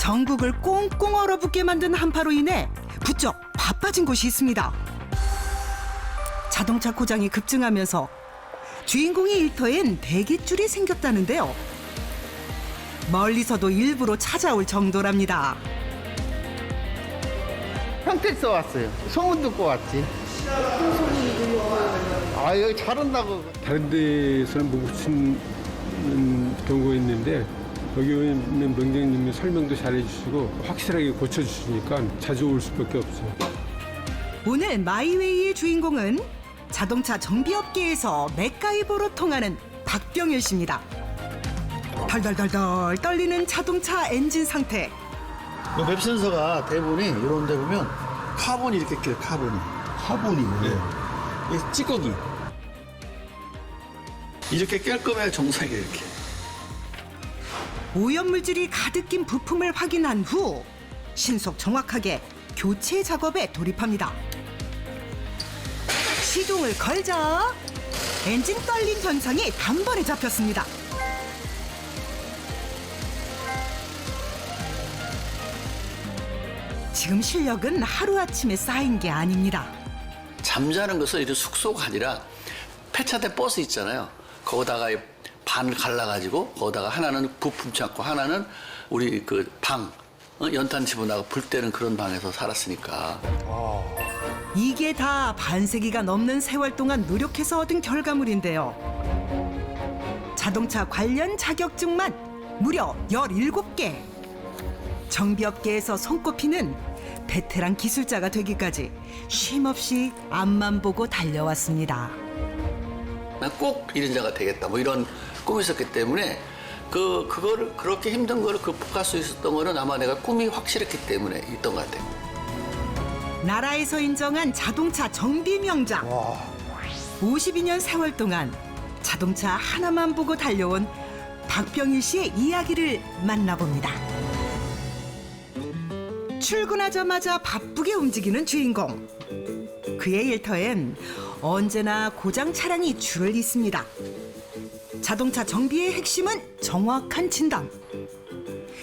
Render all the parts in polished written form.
전국을 꽁꽁 얼어붙게 만든 한파로 인해 부쩍 바빠진 곳이 있습니다. 자동차 고장이 급증하면서 주인공의 일터엔 대기줄이 생겼다는데요. 멀리서도 일부러 찾아올 정도랍니다. 평택서 왔어요. 소문 듣고 왔지. 아, 여기 잘한다고. 다른 데서는 못 붙이는 경우가 있는데 여기 있는 명장님이 설명도 잘해주시고 확실하게 고쳐주시니까 자주 올 수밖에 없어요. 오늘 마이웨이의 주인공은 자동차 정비업계에서 맥가이버로 통하는 박병일 씨입니다. 덜덜덜덜 떨리는 자동차 엔진 상태. 맵 센서가 대부분이 이런 데 보면 카본이 이렇게 껴요, 카본이. 카본이. 네. 이 찌꺼기. 이렇게 깔끔해야 정상이에요, 이렇게. 오염물질이 가득 낀 부품을 확인한 후 신속 정확하게 교체 작업에 돌입합니다. 시동을 걸자 엔진 떨림 현상이 단번에 잡혔습니다. 지금 실력은 하루아침에 쌓인 게 아닙니다. 잠자는 것은 이런 숙소가 아니라 폐차된 버스 있잖아요. 거기다가 반 갈라가지고 거기다가 하나는 부품 창고, 하나는 우리 그 방, 연탄 집어나가 불 때는 그런 방에서 살았으니까. 이게 다 반세기가 넘는 세월 동안 노력해서 얻은 결과물인데요. 자동차 관련 자격증만 무려 17개. 정비업계에서 손꼽히는 베테랑 기술자가 되기까지 쉼없이 앞만 보고 달려왔습니다. 꼭 이런 자가 되겠다, 뭐 이런 꿈이 있었기 때문에 그거를 그렇게 힘든 거를 극복할 수 있었던 거는 아마 내가 꿈이 확실했기 때문에 있던 것 같아요. 나라에서 인정한 자동차 정비 명장. 52년 세월 동안 자동차 하나만 보고 달려온 박병일 씨의 이야기를 만나봅니다. 출근하자마자 바쁘게 움직이는 주인공. 그의 일터엔 언제나 고장 차량이 줄을 잇습니다. 자동차 정비의 핵심은 정확한 진단.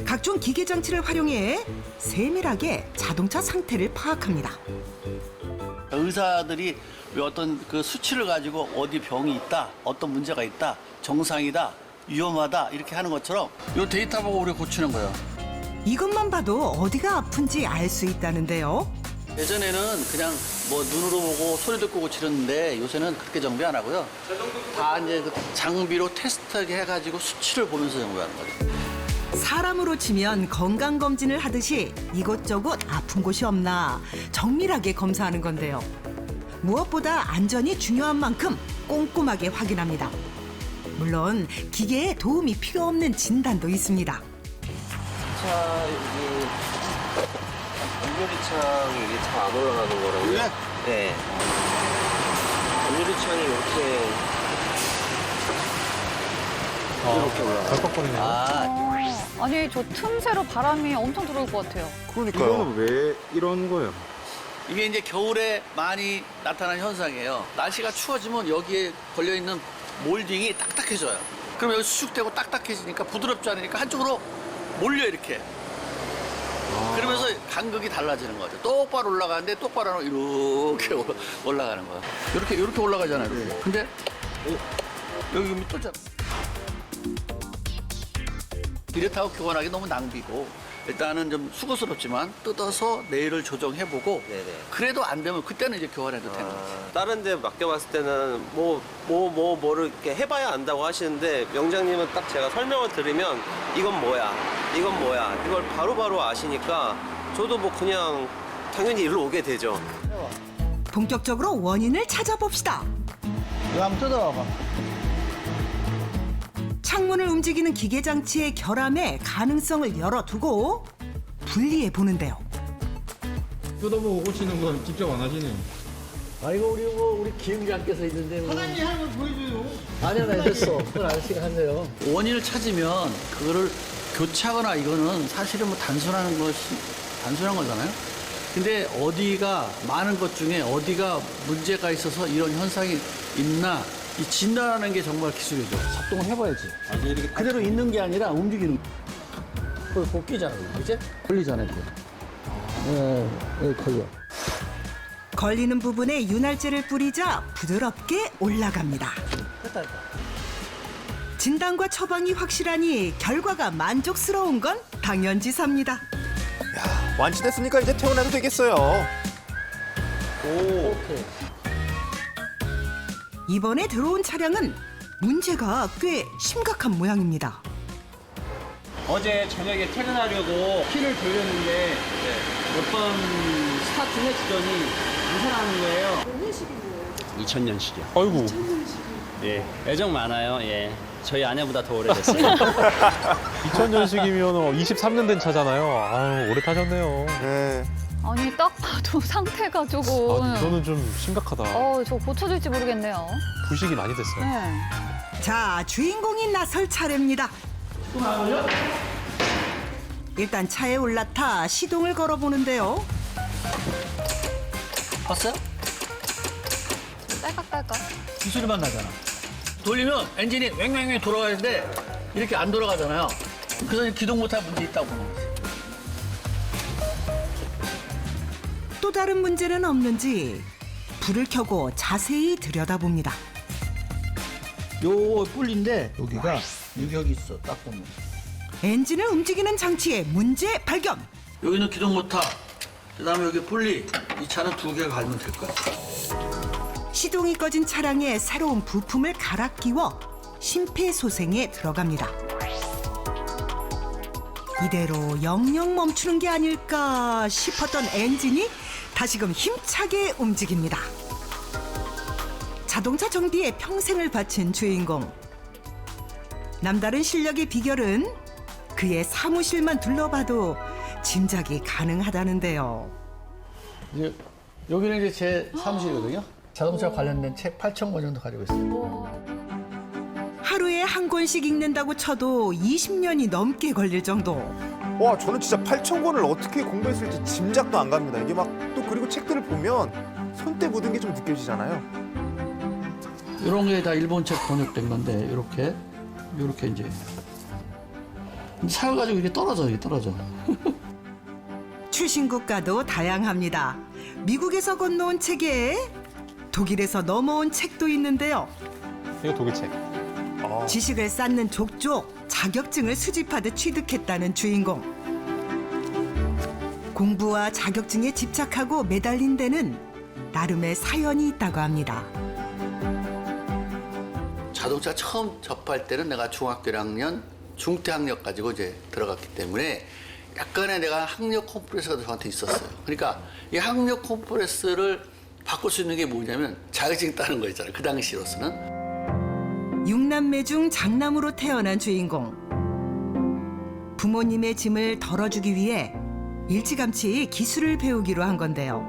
각종 기계 장치를 활용해 세밀하게 자동차 상태를 파악합니다. 의사들이 왜 어떤 그 수치를 가지고 어디 병이 있다, 어떤 문제가 있다, 정상이다, 위험하다 이렇게 하는 것처럼 이 데이터 보고 우리가 고치는 거예요. 이것만 봐도 어디가 아픈지 알 수 있다는데요. 예전에는 그냥 뭐 눈으로 보고 소리 듣고 고치는데 요새는 그렇게 정비 안 하고요. 다 이제 그 장비로 테스트하게 해가지고 수치를 보면서 정비하는 거죠. 사람으로 치면 건강검진을 하듯이 이곳저곳 아픈 곳이 없나 정밀하게 검사하는 건데요. 무엇보다 안전이 중요한 만큼 꼼꼼하게 확인합니다. 물론 기계에 도움이 필요 없는 진단도 있습니다. 차 여기 연료리창이 이게 잘 안 올라가는 거라고요? 네. 연료리창이 이렇게 올라가요. 아니 저 틈새로 바람이 엄청 들어올 것 같아요. 그러니까요. 왜 이런 거예요? 이게 이제 겨울에 많이 나타나는 현상이에요. 날씨가 추워지면 여기에 걸려있는 몰딩이 딱딱해져요. 그럼 여기 수축되고 딱딱해지니까 부드럽지 않으니까 한쪽으로 몰려 이렇게. 그러면서 간극이 달라지는 거죠. 똑바로 올라가는데 똑바로 안 오고 이렇게 올라가는 거예요. 이렇게 올라가잖아요. 이렇게. 근데 여기 밑돌잖아. 이렇다고 교환하기 너무 낭비고 일단은 좀 수고스럽지만 뜯어서 내일을 조정해보고 네네. 그래도 안 되면 그때는 이제 교환해도 되는 거죠. 다른 데 맡겨봤을 때는 뭐를 이렇게 해봐야 안다고 하시는데 명장님은 딱 제가 설명을 들으면 이건 뭐야, 이걸 바로바로 아시니까 저도 뭐 그냥 당연히 일로 오게 되죠. 본격적으로 원인을 찾아봅시다. 이거 한번 뜯어봐봐. 창문을 움직이는 기계 장치의 결함의 가능성을 열어두고 분리해 보는데요. 뜯어보고 고치는 건 직접 안 하시네요. 아이고 우리 기획장께서 있는데 뭐. 사장님 한번 보여줘요. 아니야 됐어. 그건 아저씨가 하세요. 원인을 찾으면 그거를 교체하거나 이거는 사실은 뭐 단순한 거잖아요. 근데 어디가 많은 것 중에 어디가 문제가 있어서 이런 현상이 있나 이 진단하는 게 정말 기술이죠. 작동을 해봐야지. 그대로 있는 게 아니라 움직이는 거. 그걸 볶이잖아, 그치? 걸리잖아요, 그거. 예, 걸려. 걸리는 부분에 윤활제를 뿌리자 부드럽게 올라갑니다. 됐다. 진단과 처방이 확실하니 결과가 만족스러운 건 당연지사입니다. 완치됐으니까 이제 퇴원해도 되겠어요. 오케이. 이번에 들어온 차량은 문제가 꽤 심각한 모양입니다. 어제 저녁에 퇴근하려고 키를 돌렸는데 어떤 스타트 해주더니 이상하는 거예요. 2000년식이요. 아이고. 예, 애정 많아요. 예, 저희 아내보다 더 오래됐어요. 2000년식이면 23년 된 차잖아요. 아유, 오래 타셨네요. 네. 아니 딱 봐도 상태가 조금. 이거는 좀 심각하다. 저 고쳐질지 모르겠네요. 부식이 많이 됐어요. 네. 자, 주인공이 나설 차례입니다. 일단 차에 올라타 시동을 걸어보는데요. 봤어요? 딸깍딸깍. 이 소리만 나잖아. 돌리면 엔진이 왱왱왱 돌아가는데 이렇게 안 돌아가잖아요. 그래서 기동 못할 문제 있다고 보는 거지. 또 다른 문제는 없는지 불을 켜고 자세히 들여다봅니다. 요 뿔인데 여기가 유격이 있어. 딱 보면. 엔진을 움직이는 장치에 문제 발견. 여기는 기동 모터, 그다음에 여기 분리. 이 차는 2개 갈면 될 거야. 시동이 꺼진 차량에 새로운 부품을 갈아 끼워 심폐소생에 들어갑니다. 이대로 영영 멈추는 게 아닐까 싶었던 엔진이 다시금 힘차게 움직입니다. 자동차 정비에 평생을 바친 주인공. 남다른 실력의 비결은 그의 사무실만 둘러봐도 짐작이 가능하다는데요. 이제 여기는 이제 제 사무실이거든요. 자동차 관련된 책 8,000권 정도 가지고 있어요. 하루에 한 권씩 읽는다고 쳐도 20년이 넘게 걸릴 정도. 와, 저는 진짜 8,000권을 어떻게 공부했을지 짐작도 안 갑니다. 이게 막 또 그리고 책들을 보면 손때 묻은 게 좀 느껴지잖아요. 이런 게 다 일본 책 번역된 건데 이렇게 이제 사여가지고 이게 떨어져. 출신 국가도 다양합니다. 미국에서 건너온 책에 독일에서 넘어온 책도 있는데요. 이거 독일책. 지식을 쌓는 족족 자격증을 수집하듯 취득했다는 주인공. 공부와 자격증에 집착하고 매달린 데는 나름의 사연이 있다고 합니다. 자동차 처음 접할 때는 내가 중학교 1학년 중퇴학력 가지고 이제 들어갔기 때문에 약간의 내가 학력 콤플렉스가 저한테 있었어요. 그러니까 이 학력 콤플렉스를 바꿀 수 있는 게 뭐냐면 자격증 따는 거 있잖아요. 그 당시로서는. 6남매 중 장남으로 태어난 주인공. 부모님의 짐을 덜어주기 위해 일찌감치 기술을 배우기로 한 건데요.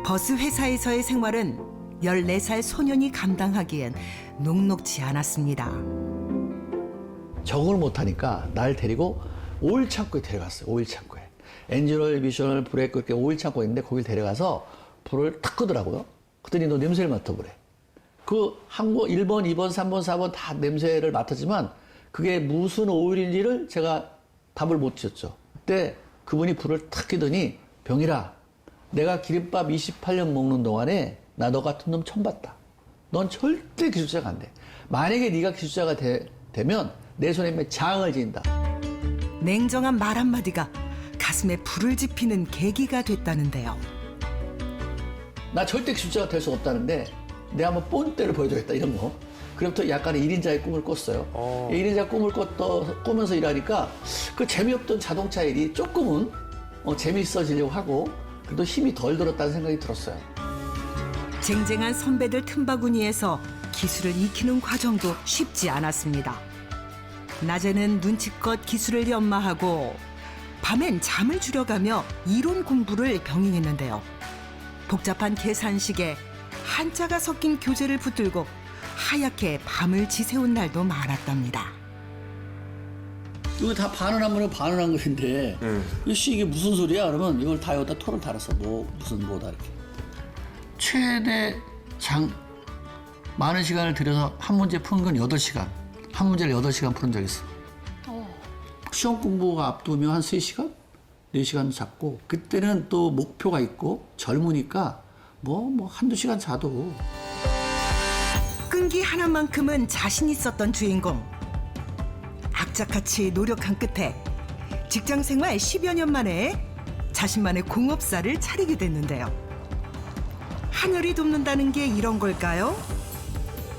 버스 회사에서의 생활은 14살 소년이 감당하기엔 녹록지 않았습니다. 적응을 못하니까 날 데리고 오일 창고에 데려갔어요. 오일 창고에. 엔진오일, 미션오일, 브레이크 이렇게 오일 창고에 있는데 거길 데려가서 불을 탁 끄더라고요. 그랬더니 너 냄새를 맡아보래. 그 항구 1번, 2번, 3번, 4번 다 냄새를 맡았지만 그게 무슨 오일인지를 제가 답을 못 지었죠. 그때 그분이 불을 탁 끄더니 병일아, 내가 기름밥 28년 먹는 동안에 나 너 같은 놈 처음 봤다. 넌 절대 기술자가 안 돼. 만약에 네가 기술자가 되면 내 손에 장을 지인다. 냉정한 말 한마디가 가슴에 불을 지피는 계기가 됐다는데요. 나 절대 기술자가 될 수 없다는데 내가 한번 본때를 보여줘야겠다 이런 거. 그래부터 약간의 1인자의 꿈을 꿨어요. 1인자 꿈을 꾸면서 일하니까 그 재미없던 자동차 일이 조금은 재미있어지려고 하고 그래도 힘이 덜 들었다는 생각이 들었어요. 쟁쟁한 선배들 틈바구니에서 기술을 익히는 과정도 쉽지 않았습니다. 낮에는 눈치껏 기술을 연마하고 밤엔 잠을 줄여가며 이론 공부를 병행했는데요. 복잡한 계산식에 한자가 섞인 교재를 붙들고 하얗게 밤을 지새운 날도 많았답니다. 이거 다 반응하면 반응한 것인데 이게 무슨 소리야? 그러면 이걸 다 여기다 토를 달았어. 무슨 뭐다 이렇게. 최대 많은 시간을 들여서 한 문제 푸는 건 8시간. 한 문제를 8시간 푸는 적 있어. 시험 공부가 앞두면 한 3시간? 4시간 잡고 그때는 또 목표가 있고 젊으니까 뭐 한두 시간 자도. 끈기 하나만큼은 자신 있었던 주인공. 악착같이 노력한 끝에 직장 생활 10여 년 만에 자신만의 공업사를 차리게 됐는데요. 하늘이 돕는다는 게 이런 걸까요?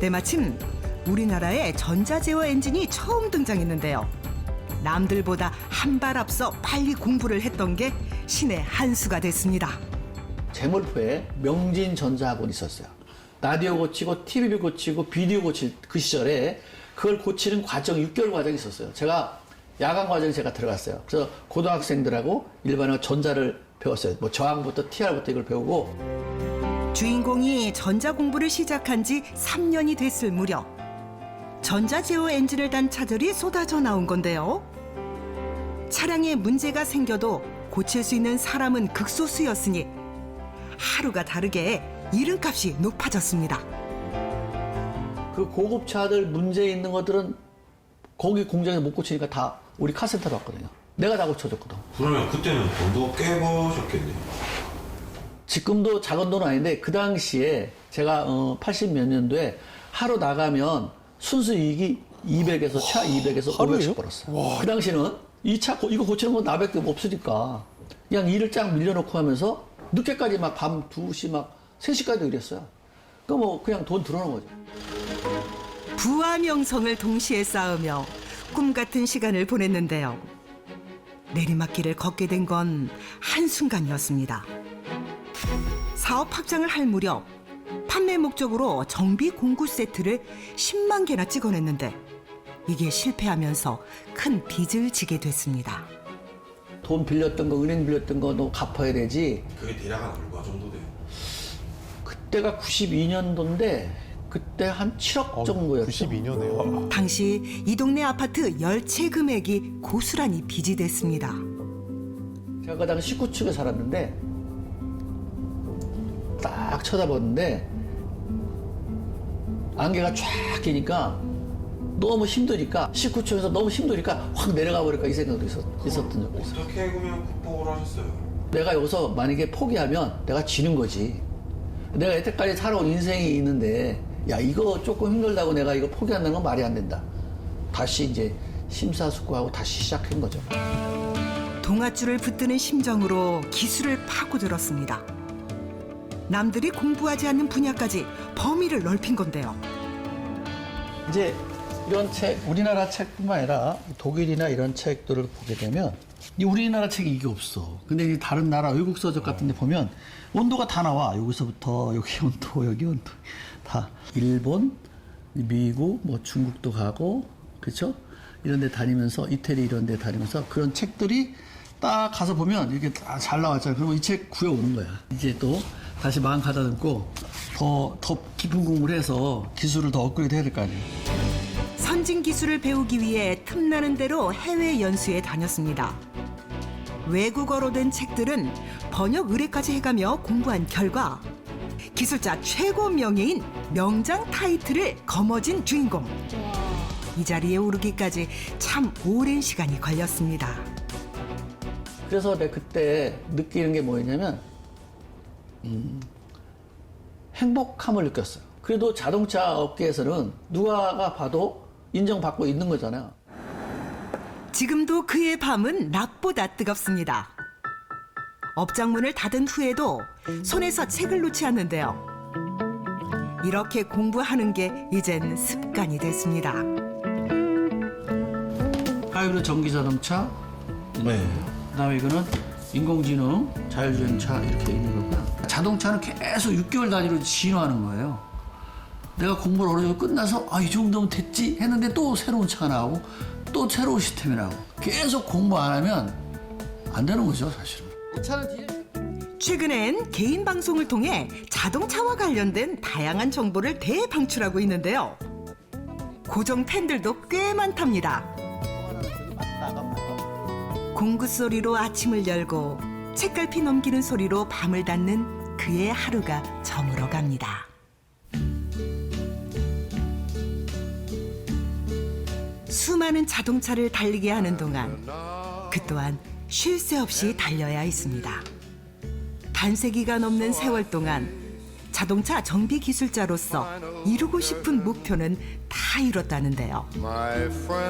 때마침 우리나라에 전자제어 엔진이 처음 등장했는데요. 남들보다 한 발 앞서 빨리 공부를 했던 게 신의 한 수가 됐습니다. 제물포에 명진전자학원이 있었어요. 라디오 고치고 TV 고치고 비디오 고칠 그 시절에 그걸 고치는 과정 6개월 과정이 있었어요. 제가 야간 과정에 제가 들어갔어요. 그래서 고등학생들하고 일반화 전자를 배웠어요. 뭐 저항부터 TR부터 이걸 배우고. 주인공이 전자 공부를 시작한 지 3년이 됐을 무렵 전자제어 엔진을 단 차들이 쏟아져 나온 건데요. 차량에 문제가 생겨도 고칠 수 있는 사람은 극소수였으니 하루가 다르게 이름값이 높아졌습니다. 그 고급차들 문제 있는 것들은 거기 공장에 못 고치니까 다 우리 카센터로 왔거든요. 내가 다 고쳐줬거든. 그러면 그때는 돈도 꽤 버셨겠네요. 지금도 작은 돈은 아닌데 그 당시에 제가 80 몇 년도에 하루 나가면 순수이익이 200에서 차 200에서 500씩 벌었어요. 그 당시는 이 차 이거 고치는 건 나밖에 없으니까 그냥 일을 쫙 밀려놓고 하면서 늦게까지 막 밤 2시 막 3시까지도 일했어요. 그냥 돈 들어오는 거죠. 부와 명성을 동시에 쌓으며 꿈 같은 시간을 보냈는데요. 내리막길을 걷게 된 건 한순간이었습니다. 사업 확장을 할 무렵 판매 목적으로 정비 공구 세트를 10만 개나 찍어냈는데 이게 실패하면서 큰 빚을 지게 됐습니다. 돈 빌렸던 거, 은행 빌렸던 거 너 갚아야 되지. 그게 대략 한 얼마 정도 돼요? 그때가 92년도인데 그때 한 7억 정도였죠. 92년에요. 당시 이 동네 아파트 열채 금액이 고스란히 빚이 됐습니다. 제가 그 당시 19층에 살았는데 딱 쳐다봤는데 안개가 쫙 끼니까 너무 힘드니까 19층에서 너무 힘드니까 확 내려가 버릴까 이 생각도 있었던 적도 있어요. 어떻게 그러면 극복을 하셨어요? 내가 여기서 만약에 포기하면 내가 지는 거지. 내가 여태까지 살아온 인생이 있는데 야 이거 조금 힘들다고 내가 이거 포기한다는 건 말이 안 된다. 다시 이제 심사숙고하고 다시 시작한 거죠. 동아줄을 붙드는 심정으로 기술을 파고들었습니다. 남들이 공부하지 않는 분야까지 범위를 넓힌 건데요. 이제 이런 책, 우리나라 책뿐만 아니라 독일이나 이런 책들을 보게 되면 이 우리나라 책이 이게 없어. 근데 이 다른 나라 외국 서적 같은 데 보면 온도가 다 나와. 여기서부터 여기 온도, 여기 온도 다. 일본, 미국, 뭐 중국도 가고 그렇죠? 이런 데 다니면서 이태리 이런 데 다니면서 그런 책들이 딱 가서 보면 이렇게 다 잘 나왔잖아요. 그러면 이 책 구해오는 거야. 이제 또 다시 마음 가다듬고 더 깊은 공부를 해서 기술을 더 업그레이드 해야 될 거 아니에요. 선진 기술을 배우기 위해 틈나는 대로 해외 연수에 다녔습니다. 외국어로 된 책들은 번역 의뢰까지 해가며 공부한 결과 기술자 최고 명예인 명장 타이틀을 거머쥔 주인공. 이 자리에 오르기까지 참 오랜 시간이 걸렸습니다. 그래서 내가 그때 느끼는 게 뭐였냐면 행복함을 느꼈어요. 그래도 자동차 업계에서는 누가가 봐도 인정받고 있는 거잖아요. 지금도 그의 밤은 낮보다 뜨겁습니다. 업장문을 닫은 후에도 손에서 책을 놓지 않는데요. 이렇게 공부하는 게 이젠 습관이 됐습니다. 하이브리드 전기자동차, 그다음에 이거는 인공지능, 자율주행차 이렇게 있는 거고요. 자동차는 계속 6개월 단위로 진화하는 거예요. 내가 공부를 어느 정도 끝나서 이 정도면 됐지 했는데 또 새로운 차가 나오고 또 새로운 시스템이 나오고 계속 공부 안 하면 안 되는 거죠, 사실은. 최근엔 개인 방송을 통해 자동차와 관련된 다양한 정보를 대방출하고 있는데요. 고정 팬들도 꽤 많답니다. 공구 소리로 아침을 열고 책갈피 넘기는 소리로 밤을 닫는 그의 하루가 저물어 갑니다. 수많은 수많은 자동차를 달리게 하는 동안 그 또한 쉴 새 없이 달려야 했습니다. 반세기가 넘는 세월 동안 자동차 정비 기술자로서 이루고 싶은 목표는 다 이뤘다는데요.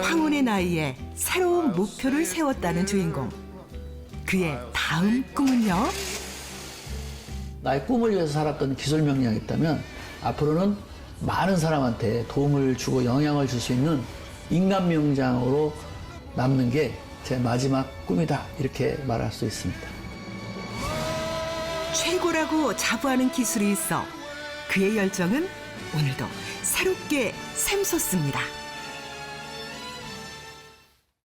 황혼의 나이에 새로운 목표를 세웠다는 주인공. 그의 다음 꿈은요? 나의 꿈을 위해서 살았던 기술 명령이 있다면 앞으로는 많은 사람한테 도움을 주고 영향을 줄 수 있는 인간 명장으로 남는 게 제 마지막 꿈이다, 이렇게 말할 수 있습니다. 최고라고 자부하는 기술이 있어 그의 열정은 오늘도 새롭게 샘솟습니다.